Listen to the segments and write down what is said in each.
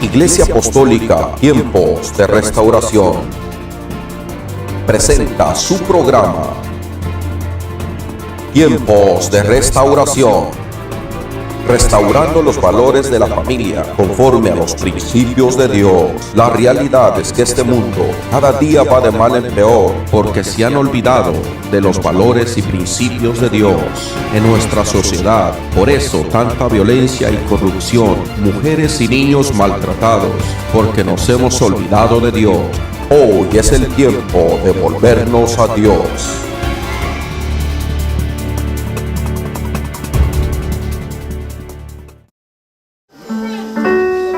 Iglesia Apostólica Tiempos de Restauración presenta su programa Tiempos de Restauración, restaurando los valores de la familia conforme a los principios de Dios. La realidad es que este mundo cada día va de mal en peor porque se han olvidado de los valores y principios de Dios en nuestra sociedad. Por eso tanta violencia y corrupción, mujeres y niños maltratados, porque nos hemos olvidado de Dios. Hoy es el tiempo de volvernos a Dios.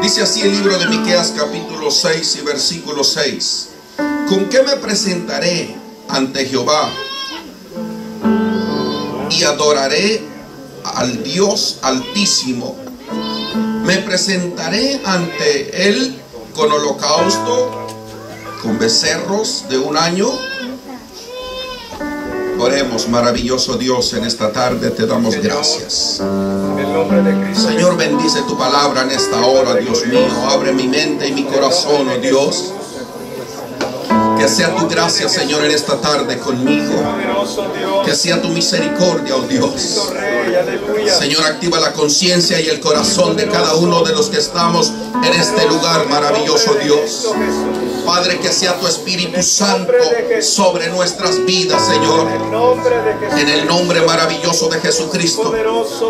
Dice así el libro de Miqueas capítulo 6 y versículo 6. ¿Con qué me presentaré ante Jehová? Y adoraré al Dios Altísimo. Me presentaré ante Él con holocausto, con becerros de un año. Oremos, maravilloso Dios, en esta tarde te damos gracias. Señor, bendice tu palabra en esta hora, Dios mío. Abre mi mente y mi corazón, oh Dios. Que sea tu gracia, Señor, en esta tarde conmigo. Que sea tu misericordia, oh Dios. Señor, activa la conciencia y el corazón de cada uno de los que estamos en este lugar, maravilloso Dios. Padre, que sea tu Espíritu Santo sobre nuestras vidas, Señor. En el nombre maravilloso de Jesucristo.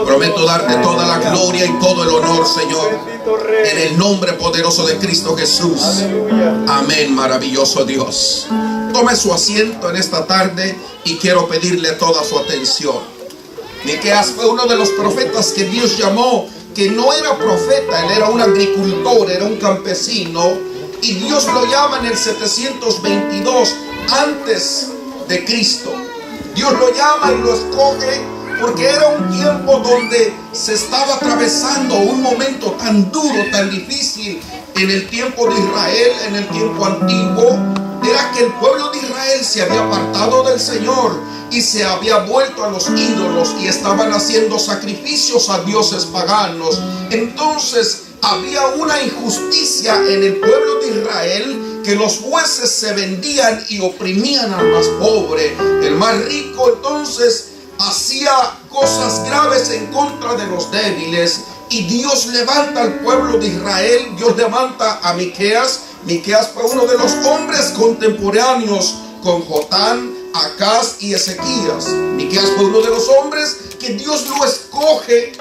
Prometo darte toda la gloria y todo el honor, Señor. En el nombre poderoso de Cristo Jesús. Amén, maravilloso Dios. Tome su asiento en esta tarde y quiero pedirle toda su atención. Miqueas fue uno de los profetas que Dios llamó, que no era profeta, él era un agricultor, era un campesino. Y Dios lo llama en el 722 antes de Cristo. Dios lo llama y lo escoge porque era un tiempo donde se estaba atravesando un momento tan duro, tan difícil en el tiempo de Israel, en el tiempo antiguo. Era que el pueblo de Israel se había apartado del Señor y se había vuelto a los ídolos y estaban haciendo sacrificios a dioses paganos. Entonces había una injusticia en el pueblo de Israel, que los jueces se vendían y oprimían al más pobre. El más rico entonces hacía cosas graves en contra de los débiles. Y Dios levanta al pueblo de Israel. Dios levanta a Miqueas. Miqueas fue uno de los hombres contemporáneos con Jotán, Acaz y Ezequías. Miqueas fue uno de los hombres que Dios lo escoge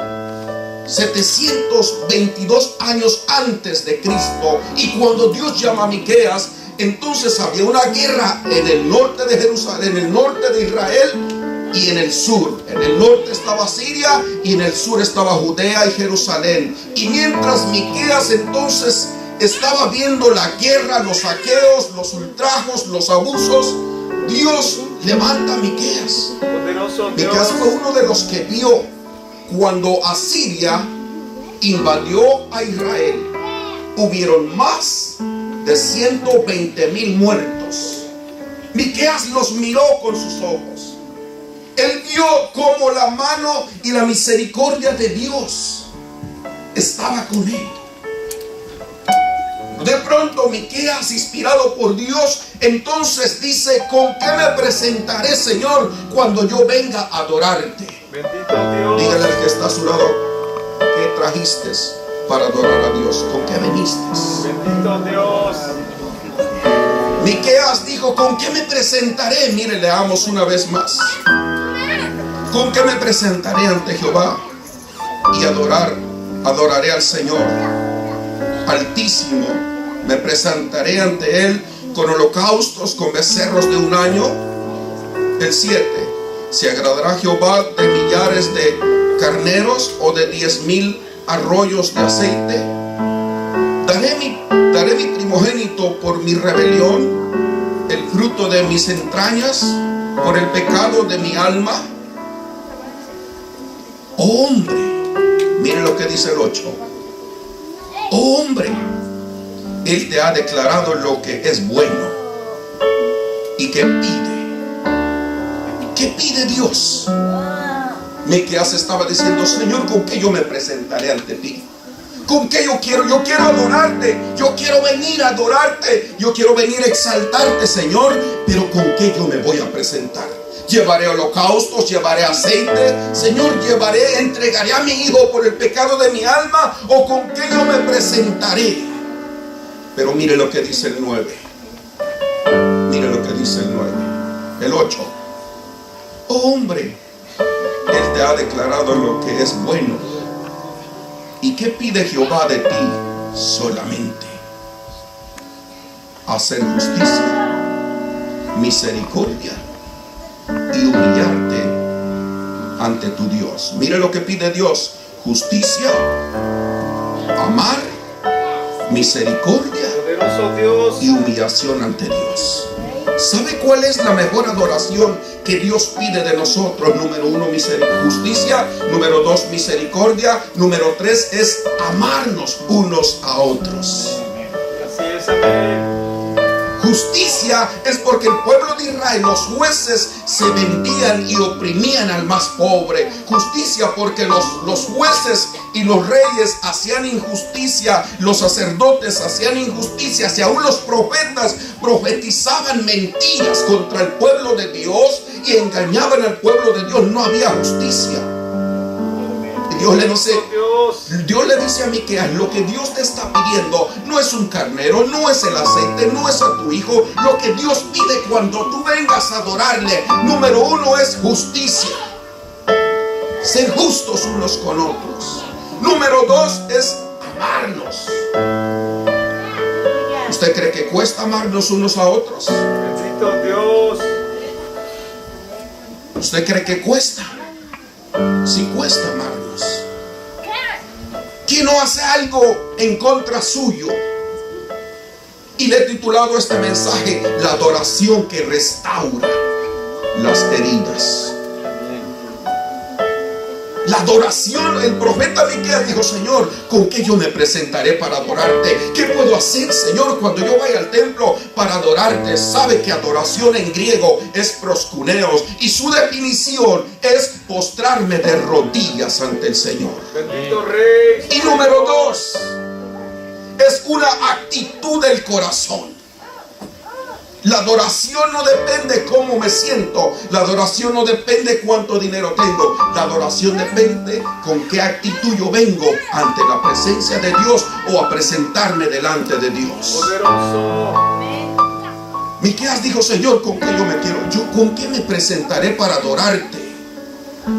722 años antes de Cristo. Y cuando Dios llama a Miqueas, entonces había una guerra en el norte de Jerusalén, en el norte de Israel y en el sur. En el norte estaba Siria y en el sur estaba Judea y Jerusalén. Y mientras Miqueas entonces estaba viendo la guerra, los saqueos, los ultrajos, los abusos, Dios levanta a Miqueas. Miqueas fue uno de los que vio cuando Asiria invadió a Israel. Hubieron más de 120,000 muertos. Miqueas los miró con sus ojos. Él vio cómo la mano y la misericordia de Dios estaba con él. De pronto Miqueas, inspirado por Dios, entonces dice: ¿con qué me presentaré, Señor, cuando yo venga a adorarte? Bendito Dios. Dígale al que está a su lado: ¿qué trajiste para adorar a Dios? ¿Con qué viniste? Bendito Dios. Miqueas dijo: ¿con qué me presentaré? Mire, leamos una vez más. ¿Con qué me presentaré ante Jehová? Y adoraré al Señor Altísimo. Me presentaré ante Él con holocaustos, con becerros de un año. El 7. ¿Se agradará Jehová de millares de carneros o de 10,000 arroyos de aceite? Daré mi primogénito por mi rebelión, el fruto de mis entrañas, por el pecado de mi alma. Oh, hombre, mire lo que dice el 8. Oh, hombre, Él te ha declarado lo que es bueno. ¿Y qué pide? ¿Qué pide Dios? Miqueas estaba diciendo: Señor, ¿con qué yo me presentaré ante ti? ¿Con qué yo quiero? Yo quiero adorarte. Yo quiero venir a adorarte. Yo quiero venir a exaltarte, Señor. Pero ¿con qué yo me voy a presentar? Llevaré holocaustos, llevaré aceite, Señor, entregaré a mi hijo por el pecado de mi alma, o con qué yo me presentaré. Pero mire lo que dice el 9. Mire lo que dice el 9. El 8. Oh hombre, Él te ha declarado lo que es bueno. ¿Y qué pide Jehová de ti? Solamente hacer justicia, misericordia y humillarte ante tu Dios. Mire lo que pide Dios: justicia, amar, misericordia y humillación ante Dios. ¿Sabe cuál es la mejor adoración que Dios pide de nosotros? Número 1, justicia. Número 2, misericordia. Número 3 es amarnos unos a otros. Así es, amén. Justicia es porque el pueblo de Israel, los jueces, se vendían y oprimían al más pobre. Justicia porque los jueces y los reyes hacían injusticia, los sacerdotes hacían injusticias, y aún los profetas profetizaban mentiras contra el pueblo de Dios y engañaban al pueblo de Dios. No había justicia. Dios le dice a Miqueas: lo que Dios te está pidiendo no es un carnero, no es el aceite, no es a tu hijo. Lo que Dios pide cuando tú vengas a adorarle, número 1 es justicia, ser justos unos con otros. Número 2 es amarnos. ¿Usted cree que cuesta amarnos unos a otros? Bendito Dios. ¿Usted cree que cuesta? Sí cuesta amarnos. ¿Quién no hace algo en contra suyo? Y le he titulado este mensaje: la adoración que restaura las heridas. La adoración, el profeta Miqueas dijo: Señor, ¿con qué yo me presentaré para adorarte? ¿Qué puedo hacer, Señor, cuando yo vaya al templo para adorarte? Sabe que adoración en griego es proskuneos, y su definición es postrarme de rodillas ante el Señor. Bendito Rey. Y número 2 es una actitud del corazón. La adoración no depende cómo me siento. La adoración no depende cuánto dinero tengo. La adoración depende con qué actitud yo vengo ante la presencia de Dios, o a presentarme delante de Dios. Poderoso. Miqueas dijo: Señor, ¿con qué yo me quiero? ¿Con qué me presentaré para adorarte?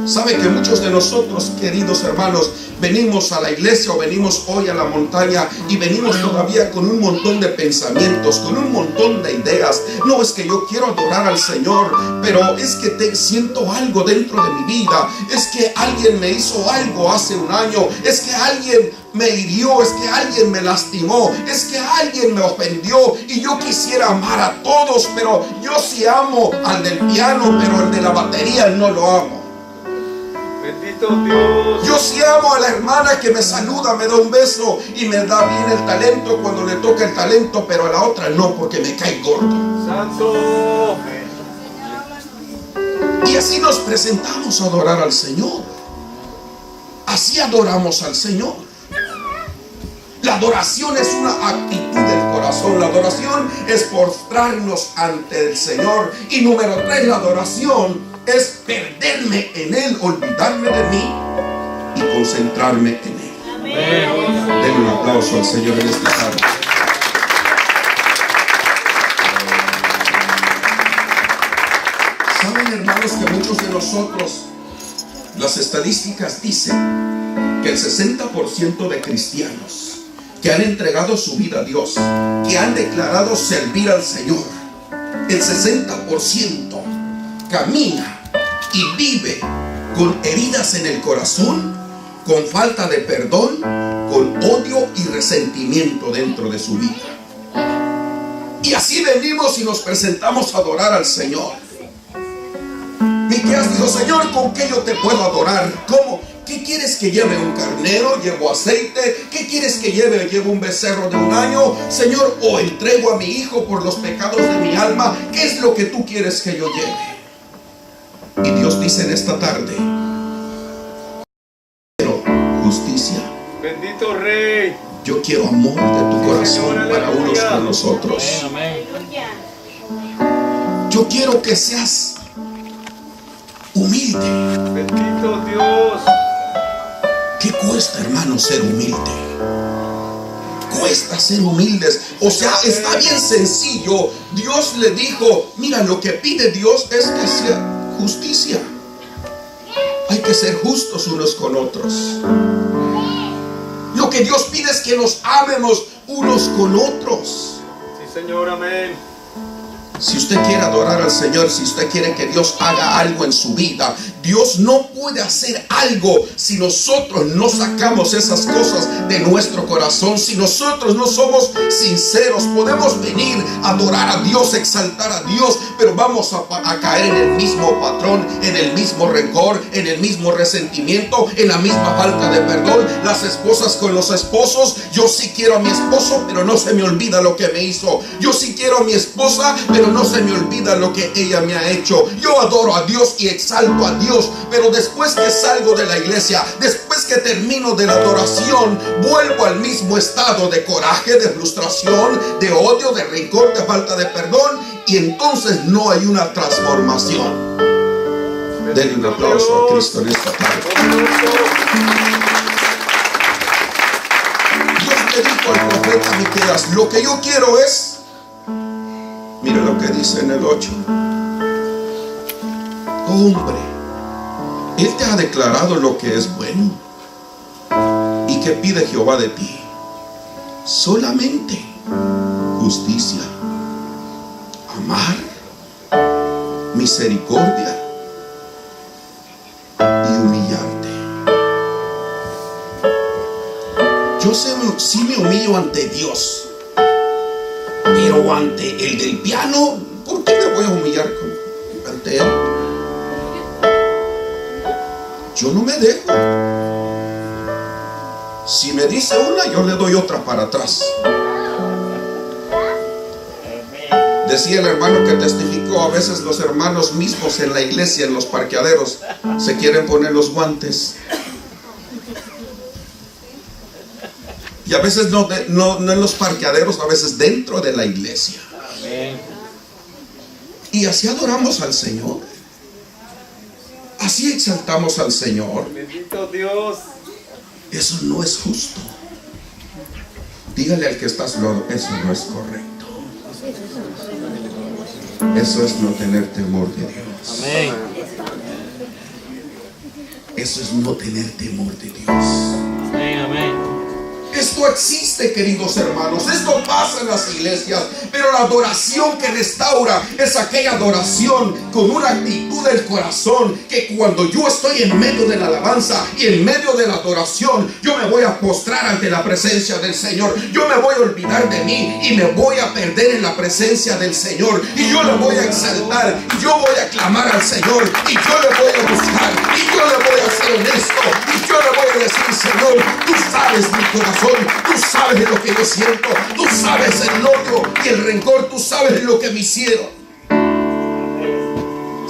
Sabe que muchos de nosotros, queridos hermanos, venimos a la iglesia o venimos hoy a la montaña y venimos todavía con un montón de pensamientos, con un montón de ideas. No es que yo quiero adorar al Señor, pero es que siento algo dentro de mi vida. Es que alguien me hizo algo hace un año. Es que alguien me hirió. Es que alguien me lastimó. Es que alguien me ofendió. Y yo quisiera amar a todos, pero yo sí amo al del piano, pero al de la batería no lo amo. Bendito Dios. Yo sí amo a la hermana que me saluda, me da un beso y me da bien el talento cuando le toca el talento, pero a la otra no, porque me cae gordo. Santo. Y así nos presentamos a adorar al Señor. Así adoramos al Señor. La adoración es una actitud del corazón. La adoración es postrarnos ante el Señor. Y número 3, la adoración es perderme en Él, olvidarme de mí y concentrarme en Él. Amén. Denle un aplauso al Señor en esta tarde. Saben, hermanos, que muchos de nosotros, las estadísticas dicen que el 60% de cristianos que han entregado su vida a Dios, que han declarado servir al Señor, el 60% camina y vive con heridas en el corazón, con falta de perdón, con odio y resentimiento dentro de su vida. Y así venimos y nos presentamos a adorar al Señor. Miqueas dijo: Señor, ¿con qué yo te puedo adorar? ¿Cómo? ¿Qué quieres que lleve? ¿Un carnero? ¿Llevo aceite? ¿Qué quieres que lleve? ¿Llevo un becerro de un año? Señor, ¿o entrego a mi hijo por los pecados de mi alma? ¿Qué es lo que tú quieres que yo lleve? Y Dios dice en esta tarde: pero justicia, Bendito Rey. Amén. Yo quiero amor de tu corazón para unos con los otros. Yo quiero que seas humilde. Bendito Dios. ¿Qué cuesta, hermano, ser humilde? Cuesta ser humildes. O sea, está bien sencillo. Dios le dijo, mira, lo que pide Dios es que sea justicia. Hay que ser justos unos con otros. Lo que Dios pide es que nos amemos unos con otros. Sí, Señor, amén. Si usted quiere adorar al Señor, si usted quiere que Dios haga algo en su vida, Dios no puede hacer algo si nosotros no sacamos esas cosas de nuestro corazón. Si nosotros no somos sinceros, podemos venir a adorar a Dios, exaltar a Dios, pero vamos a caer en el mismo patrón, en el mismo rencor, en el mismo resentimiento, en la misma falta de perdón. Las esposas con los esposos. Yo sí quiero a mi esposo, pero no se me olvida lo que me hizo. Yo sí quiero a mi esposa, pero no se me olvida lo que ella me ha hecho. Yo adoro a Dios y exalto a Dios, pero después que salgo de la iglesia, después que termino de la adoración, vuelvo al mismo estado de coraje, de frustración, de odio, de rencor, de falta de perdón, y entonces no hay una transformación. Denle un aplauso a Cristo en esta tarde. Dios le dijo al profeta Miqueas, lo que yo quiero es, mira lo que dice en el 8. Hombre, Él te ha declarado lo que es bueno. ¿Y qué pide Jehová de ti? Solamente justicia, amar, misericordia y humillarte. Yo sí me humillo ante Dios, pero ante el del piano, ¿por qué me voy a humillar ante él? Yo no me dejo. Si me dice una, yo le doy otra para atrás. Decía el hermano que testificó, a veces los hermanos mismos en la iglesia, en los parqueaderos, se quieren poner los guantes. Y a veces no en los parqueaderos, a veces dentro de la iglesia. Amén. Y así adoramos al Señor. Así exaltamos al Señor. Bendito Dios. Eso no es justo. Dígale al que está a su lado, eso no es correcto. Eso es no tener temor de Dios. Amén. Eso es no tener temor de Dios. Amén, amén. Esto existe, queridos hermanos. Esto pasa en las iglesias. Pero la adoración que restaura es aquella adoración con una actitud del corazón, que cuando yo estoy en medio de la alabanza y en medio de la adoración, yo me voy a postrar ante la presencia del Señor. Yo me voy a olvidar de mí y me voy a perder en la presencia del Señor. Y yo le voy a exaltar, y yo voy a clamar al Señor, y yo le voy a buscar, y yo le voy a ser honesto, y yo le voy a decir, Señor, tú sabes mi corazón. Tú sabes lo que yo siento. Tú sabes el odio y el rencor. Tú sabes lo que me hicieron.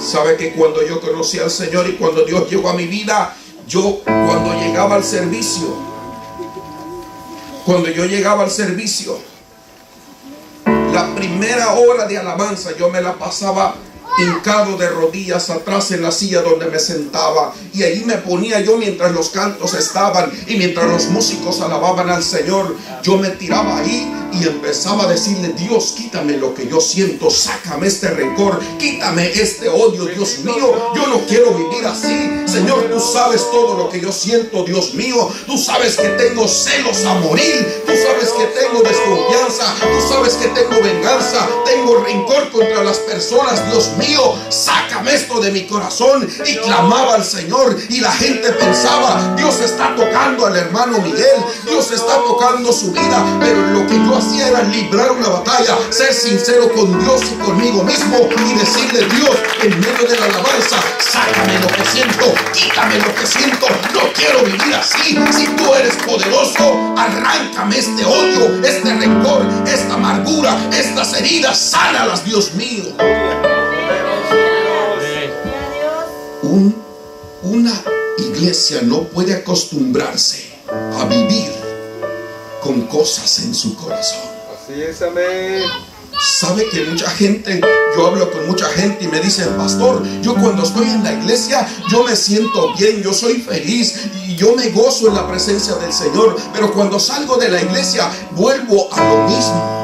Sabe que cuando yo conocí al Señor y cuando Dios llegó a mi vida, yo cuando llegaba al servicio, la primera hora de alabanza yo me la pasaba hincado de rodillas atrás en la silla donde me sentaba, y ahí me ponía yo mientras los cantos estaban y mientras los músicos alababan al Señor. Yo me tiraba ahí y empezaba a decirle, Dios, quítame lo que yo siento, sácame este rencor, quítame este odio, Dios mío, yo no quiero vivir así. Señor, tú sabes todo lo que yo siento, Dios mío. Tú sabes que tengo celos a morir, tú sabes que tengo desconfianza, tú sabes que tengo venganza, tengo rencor contra las personas, Dios mío, sácame esto de mi corazón. Y clamaba al Señor, y la gente pensaba, Dios está tocando al hermano Miguel, Dios está tocando su vida. Pero lo que yo hacía era librar una batalla, ser sincero con Dios y conmigo mismo, y decirle, Dios, en medio de la alabanza, sácame lo que siento, quítame lo que siento, no quiero vivir así. Si tú eres poderoso, arráncame este odio, este rencor, esta amargura, estas heridas, sánalas, Dios mío. Una iglesia no puede acostumbrarse a vivir con cosas en su corazón. Así es, amén. Sabe que mucha gente, yo hablo con mucha gente y me dicen: pastor, yo cuando estoy en la iglesia, yo me siento bien, yo soy feliz y yo me gozo en la presencia del Señor, pero cuando salgo de la iglesia, vuelvo a lo mismo.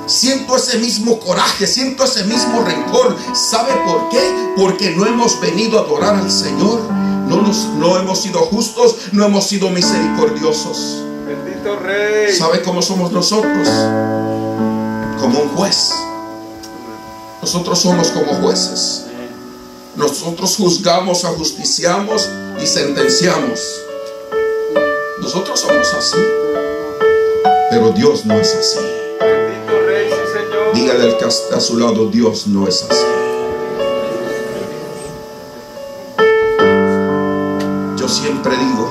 Siento ese mismo coraje, siento ese mismo rencor. ¿Sabe por qué? Porque no hemos venido a adorar al Señor. No hemos sido justos, no hemos sido misericordiosos. Bendito Rey. ¿Sabe cómo somos nosotros? Como un juez. Nosotros somos como jueces. Nosotros juzgamos, ajusticiamos y sentenciamos. Nosotros somos así, pero Dios no es así. Bendito Rey, sí, Señor. Dígale al que está a su lado: Dios no es así. Yo siempre digo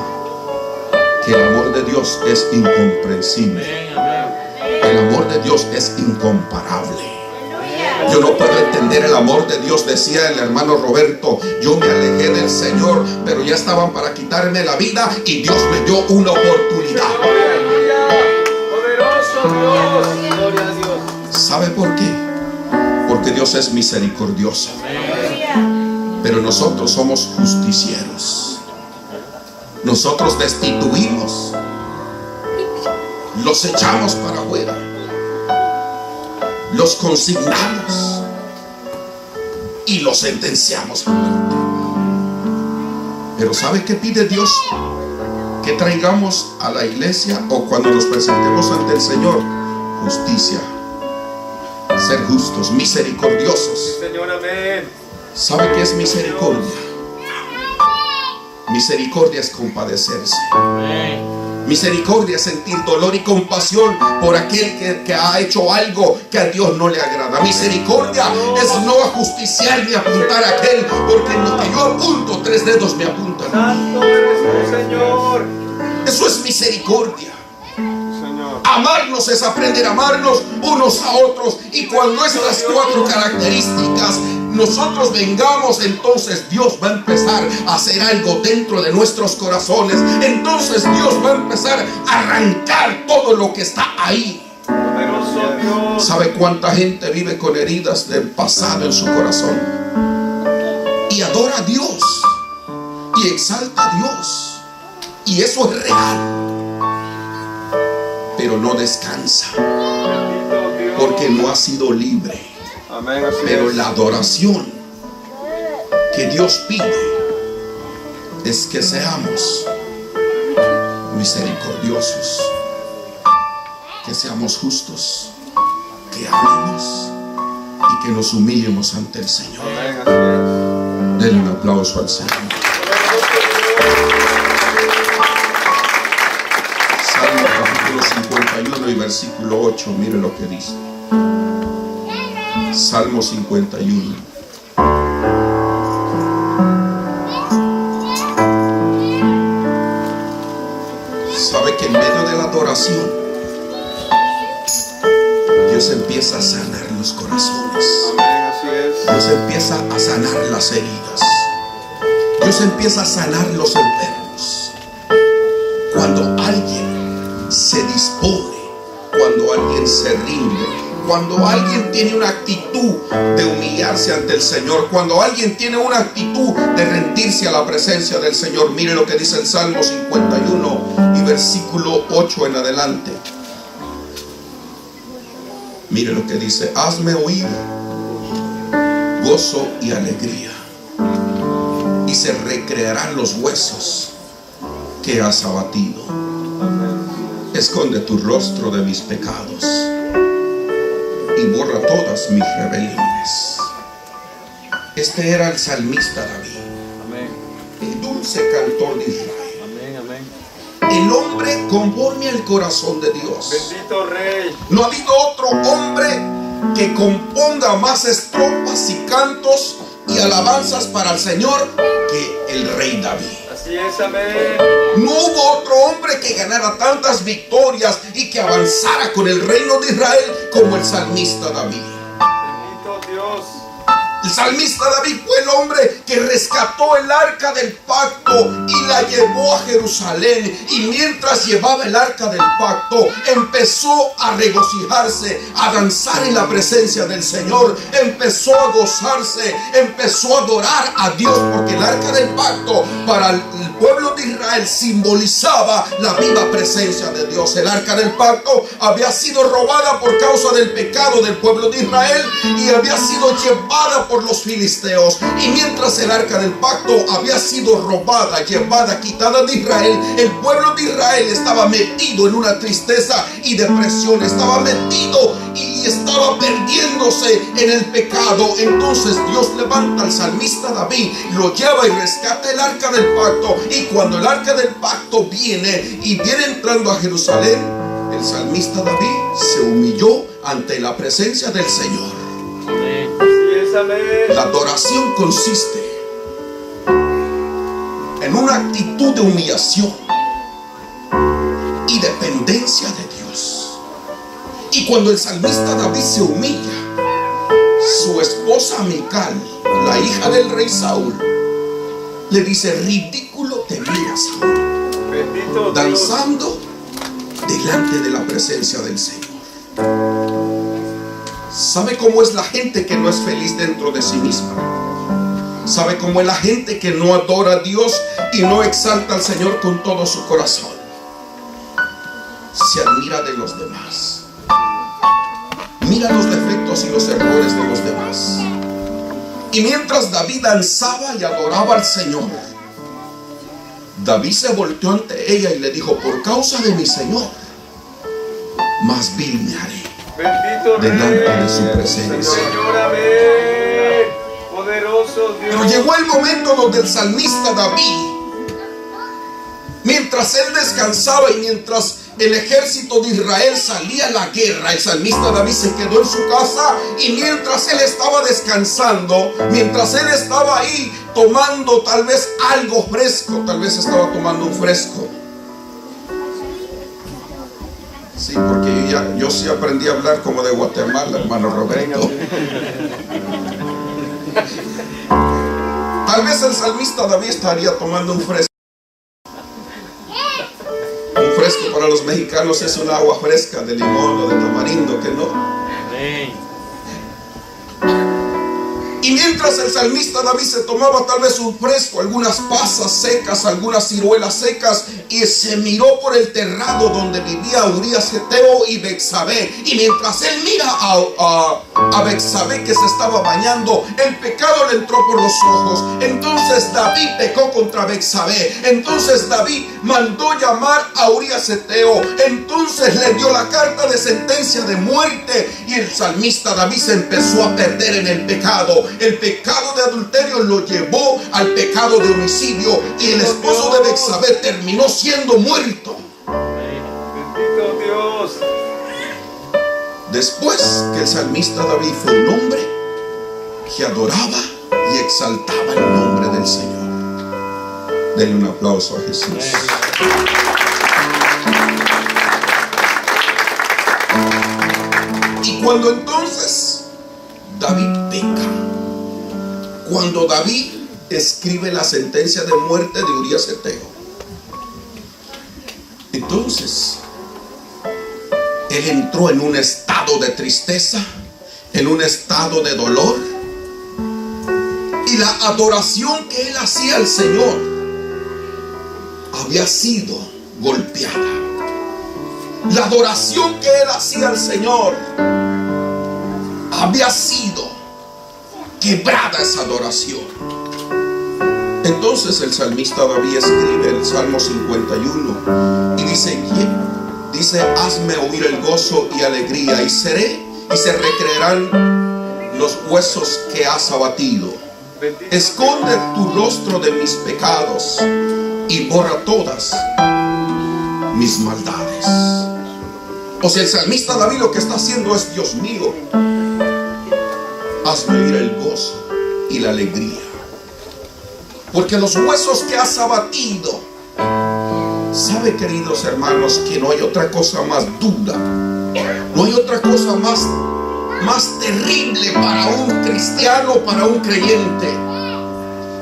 que el amor de Dios es incomprensible. Amén, amén. El amor de Dios es incomparable. Yo no puedo entender el amor de Dios. Decía el hermano Roberto: yo me alejé del Señor, pero ya estaban para quitarme la vida y Dios me dio una oportunidad. Aleluya. Poderoso Dios. Gloria a Dios. ¿Sabe por qué? Porque Dios es misericordioso, pero nosotros somos justicieros. Nosotros destituimos, los echamos para afuera, los consignamos y los sentenciamos a muerte. Pero ¿sabe qué pide Dios? Que traigamos a la iglesia, o cuando nos presentemos ante el Señor, justicia, ser justos, misericordiosos. Señor, amén. ¿Sabe qué es misericordia? Misericordia es compadecerse. Misericordia es sentir dolor y compasión por aquel que ha hecho algo que a Dios no le agrada. Misericordia es no ajusticiar ni apuntar a aquel, porque en lo que yo apunto, 3 dedos me apuntan a mí. Santo eres tú, Señor. Eso es misericordia. Señor. Amarnos es aprender a amarnos unos a otros. Y cuando estas 4 características nosotros vengamos, entonces Dios va a empezar a hacer algo dentro de nuestros corazones. Entonces Dios va a empezar a arrancar todo lo que está ahí. Poderoso Dios. ¿Sabe cuánta gente vive con heridas del pasado en su corazón? Y adora a Dios y exalta a Dios, y eso es real, pero no descansa, Bendito Dios. porque no ha sido libre. Amén, así Pero es. la adoración que Dios pide es que seamos misericordiosos, que seamos justos, que amemos y que nos humillemos ante el Señor. Amén, así es. Denle un aplauso al Señor. Salmo capítulo 51 y versículo 8, mire lo que dice. Salmo 51. Sabe que en medio de la adoración Dios empieza a sanar los corazones. Amén, así es. Dios empieza a sanar las heridas. Dios empieza a sanar los enfermos. Cuando alguien se dispone, cuando alguien se rinde, cuando alguien tiene una actitud de humillarse ante el Señor, cuando alguien tiene una actitud de rendirse a la presencia del Señor. Mire lo que dice el Salmo 51 y versículo 8 en adelante. Mire lo que dice: hazme oír gozo y alegría, y se recrearán los huesos que has abatido. Esconde tu rostro de mis pecados y borra todas mis rebeliones. Este era el salmista David, Amén. el dulce cantor de Israel, Amén, amén. el hombre conforme al corazón de Dios. Bendito Rey. No ha habido otro hombre que componga más estrofas y cantos y alabanzas para el Señor que el rey David. Así es, amén. No hubo otro hombre que ganara tantas victorias y que avanzara con el reino de Israel como el salmista David. Bendito Dios. El salmista David fue el hombre que rescató el arca del pacto y la llevó a Jerusalén. Y mientras llevaba el arca del pacto, empezó a regocijarse, a danzar en la presencia del Señor. Empezó a gozarse, empezó a adorar a Dios, porque el arca del pacto para el pueblo de Israel simbolizaba la viva presencia de Dios. El arca del pacto había sido robada por causa del pecado del pueblo de Israel y había sido llevada por los filisteos. Y mientras el arca del pacto había sido robada, llevada, quitada de Israel, el pueblo de Israel estaba metido en una tristeza y depresión, estaba metido y estaba perdiéndose en el pecado. Entonces Dios levanta al salmista David, lo lleva y rescata el arca del pacto. Y cuando el arca del pacto viene entrando a Jerusalén, el salmista David se humilló ante la presencia del Señor. La adoración consiste en una actitud de humillación y dependencia de Dios. Y cuando el salmista David se humilla, su esposa Mical, la hija del rey Saúl, le dice: ridículo te miras, Saúl, danzando delante de la presencia del Señor. ¿Sabe cómo es la gente que no es feliz dentro de sí misma? ¿Sabe cómo es la gente que no adora a Dios y no exalta al Señor con todo su corazón? Se admira de los demás, mira los defectos y los errores de los demás. Y mientras David danzaba y adoraba al Señor, David se volteó ante ella y le dijo: por causa de mi Señor, más vil me haré delante de su presencia. Pero llegó el momento donde el salmista David, mientras él descansaba y mientras el ejército de Israel salía a la guerra, el salmista David se quedó en su casa. Y mientras él estaba descansando, mientras él estaba ahí tomando tal vez algo fresco, tal vez estaba tomando un fresco. Sí, porque yo sí aprendí a hablar como de Guatemala, hermano Roberto. Tal vez el salmista David estaría tomando un fresco. Un fresco para los mexicanos es un agua fresca de limón o de tamarindo, que no. Y mientras el salmista David se tomaba tal vez un fresco, algunas pasas secas, algunas ciruelas secas, y se miró por el terrado donde vivía Urías Geteo y Betsabé. Y mientras él mira a Betsabé que se estaba bañando, el pecado le entró por los ojos. Entonces David pecó contra Betsabé. Entonces David mandó llamar a Urías Geteo. Entonces le dio la carta de sentencia de muerte. Y el salmista David se empezó a perder en el pecado. El pecado de adulterio lo llevó al pecado de homicidio, y el esposo de Betsabé terminó siendo muerto. Bendito Dios. Después que el salmista David fue un hombre que adoraba y exaltaba el nombre del Señor. Denle un aplauso a Jesús. Y cuando entonces David peca, cuando David escribe la sentencia de muerte de Urías Geteo, entonces él entró en un estado de tristeza, en un estado de dolor, y la adoración que él hacía al Señor había sido golpeada. La adoración que él hacía al Señor había sido quebrada, esa adoración. Entonces el salmista David escribe el Salmo 51 y dice: hazme oír el gozo y alegría, y se recrearán los huesos que has abatido. Esconde tu rostro de mis pecados y borra todas mis maldades. O sea, el salmista David lo que está haciendo es: Dios mío, hazme oír el gozo y la alegría, porque los huesos que has abatido. Sabe, queridos hermanos, que no hay otra cosa más dura, no hay otra cosa más más terrible para un cristiano, para un creyente,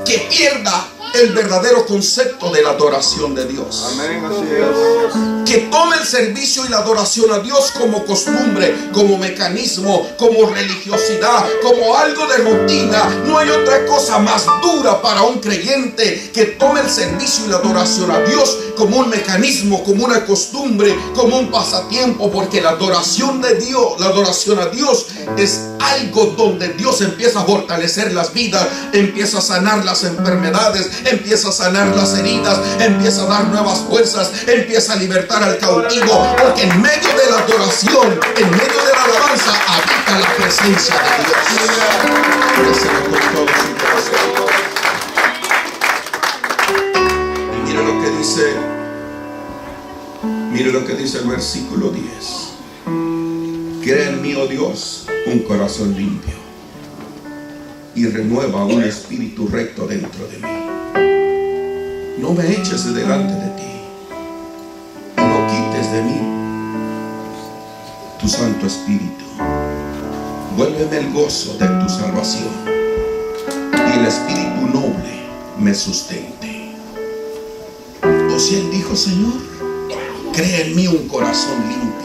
que pierda el verdadero concepto de la adoración de Dios. Amén, así es. Que tome el servicio y la adoración a Dios como costumbre, como mecanismo, como religiosidad, como algo de rutina. No hay otra cosa más dura para un creyente que tome el servicio y la adoración a Dios como un mecanismo, como una costumbre, como un pasatiempo, porque la adoración de Dios, la adoración a Dios es algo donde Dios empieza a fortalecer las vidas, empieza a sanar las enfermedades, empieza a sanar las heridas, empieza a dar nuevas fuerzas, empieza a libertar al cautivo, porque en medio de la adoración, en medio de la alabanza, habita la presencia de Dios. Déselo con todo su corazón. Y mire lo que dice el versículo 10. Crea en mí, oh Dios, un corazón limpio y renueva un espíritu recto dentro de mí. No me eches de delante de ti, no quites de mí tu Santo Espíritu. Vuélveme el gozo de tu salvación y el espíritu noble me sustente. O si él dijo: Señor, crea en mí un corazón limpio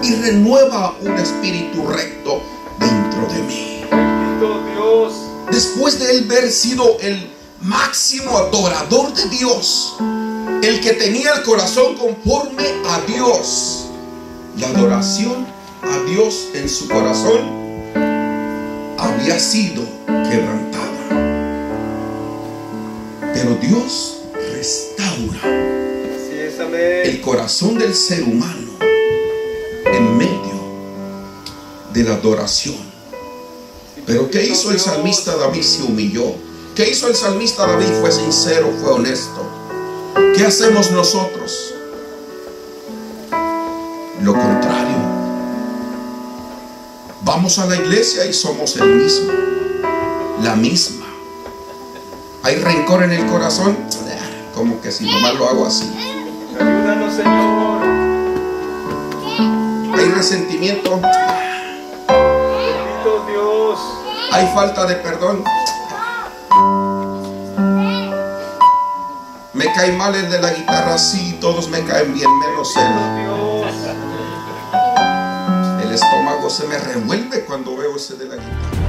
y renueva un espíritu recto dentro de mí. Bendito Dios. Después de él haber sido el máximo adorador de Dios, el que tenía el corazón conforme a Dios, la adoración a Dios en su corazón había sido quebrantada. Pero Dios restaura el corazón del ser humano en medio de la adoración. Pero ¿qué hizo el salmista David? Se humilló. ¿Qué hizo el salmista David? Fue sincero, fue honesto. ¿Qué hacemos nosotros? Lo contrario. Vamos a la iglesia y somos el mismo, la misma. Hay rencor en el corazón, como que si nomás lo hago así. Ayúdanos, Señor. Hay resentimiento, Bendito Dios. hay falta de perdón. Me cae mal el de la guitarra, sí, todos me caen bien, menos él. Dios. El estómago se me revuelve cuando veo ese de la guitarra.